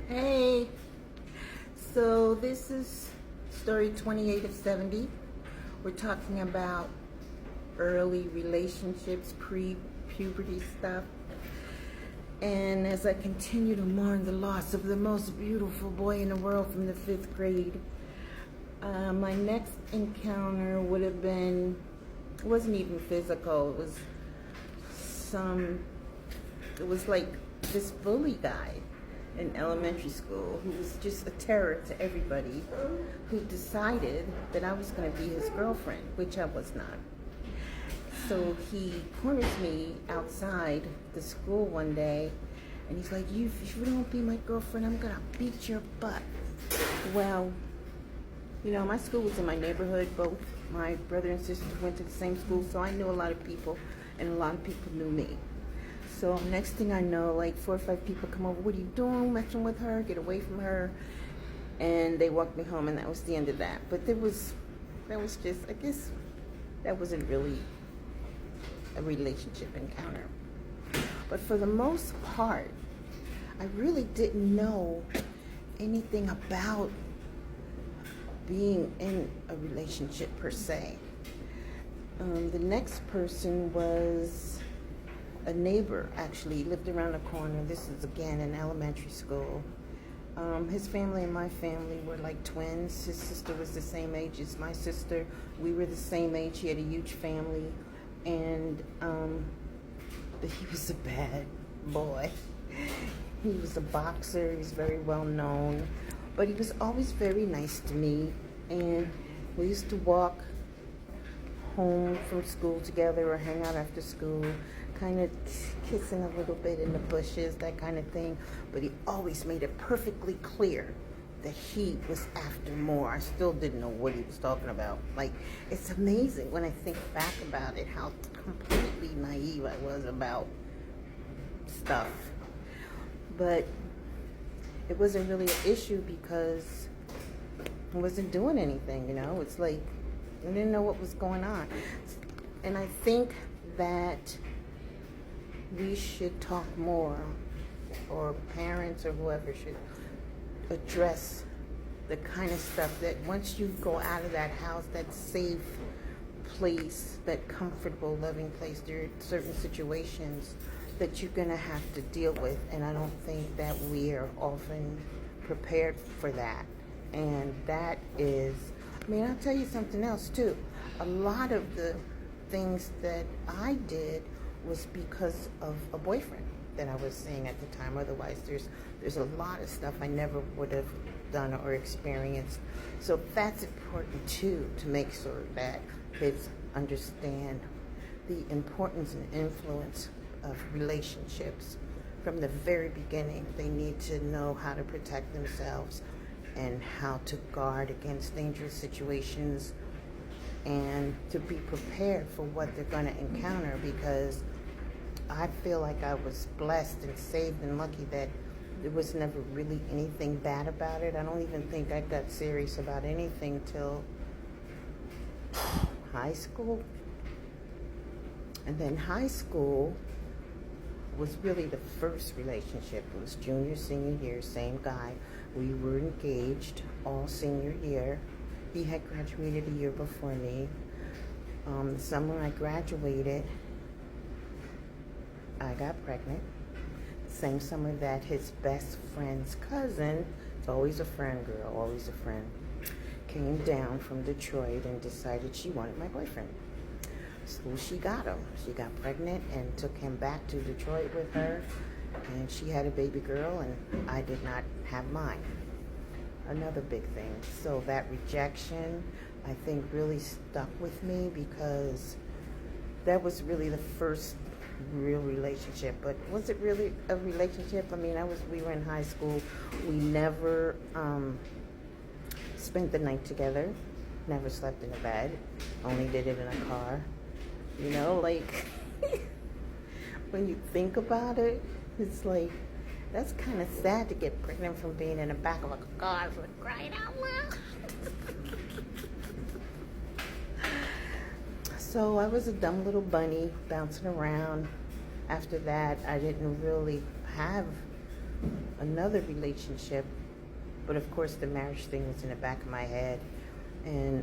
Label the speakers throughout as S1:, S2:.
S1: Hey, so this is story 28 of 70. We're talking about early relationships, pre-puberty stuff. And as I continue to mourn the loss of the most beautiful boy in the world from the 5th grade, my next encounter would have been, it wasn't even physical, it was like this bully guy in elementary school who was just a terror to everybody, who decided that I was going to be his girlfriend, which I was not. So he corners me outside the school one day, and he's like, if you don't be my girlfriend, I'm going to beat your butt. Well, my school was in my neighborhood. Both my brother and sister went to the same school, so I knew a lot of people, and a lot of people knew me. So next thing I know, like 4 or 5 people come over. What are you doing? Messing with her? Get away from her. And they walked me home, and that was the end of that. But that was just, I guess, that wasn't really a relationship encounter. But for the most part, I really didn't know anything about being in a relationship per se. The next person was a neighbor, actually. He lived around the corner. This is again in elementary school. His family and my family were like twins. His sister was the same age as my sister. We were the same age. He had a huge family, and he was a bad boy. He was a boxer. He was very well known, but he was always very nice to me. And we used to walk home from school together or hang out after school, kind of kissing a little bit in the bushes, that kind of thing. But he always made it perfectly clear that he was after more. I still didn't know what he was talking about. Like, it's amazing when I think back about it, how completely naive I was about stuff. But it wasn't really an issue because I wasn't doing anything, It's like I didn't know what was going on. And I think that we should talk more, or parents or whoever should address the kind of stuff that once you go out of that house, that safe place, that comfortable, loving place, there are certain situations that you're going to have to deal with. And I don't think that we are often prepared for that. And that is, I'll tell you something else too. A lot of the things that I did was because of a boyfriend that I was seeing at the time. Otherwise, there's a lot of stuff I never would have done or experienced. So that's important too, to make sure that kids understand the importance and influence of relationships from the very beginning. They need to know how to protect themselves and how to guard against dangerous situations, and to be prepared for what they're going to encounter, because I feel like I was blessed and saved and lucky that there was never really anything bad about it. I don't even think I got serious about anything till high school. And then high school was really the first relationship. It was junior, senior year, same guy. We were engaged all senior year. He had graduated a year before me. The summer I graduated, I got pregnant. The same summer that his best friend's cousin, it's always a friend, girl, always a friend, came down from Detroit and decided she wanted my boyfriend. So she got him. She got pregnant and took him back to Detroit with her. And she had a baby girl, and I did not have mine. Another big thing. So that rejection, I think, really stuck with me, because that was really the first real relationship. But was it really a relationship? We were in high school. We never spent the night together. Never slept in a bed. Only did it in a car. When you think about it, it's like, that's kind of sad to get pregnant from being in the back of a car, for crying out loud. So I was a dumb little bunny bouncing around. After that, I didn't really have another relationship, but of course the marriage thing was in the back of my head, and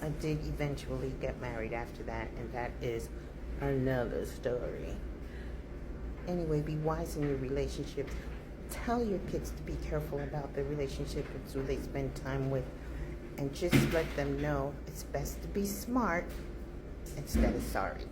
S1: I did eventually get married after that, and that is another story. Anyway, be wise in your relationships. Tell your kids to be careful about the relationships who they spend time with, and just let them know it's best to be smart instead of sorry.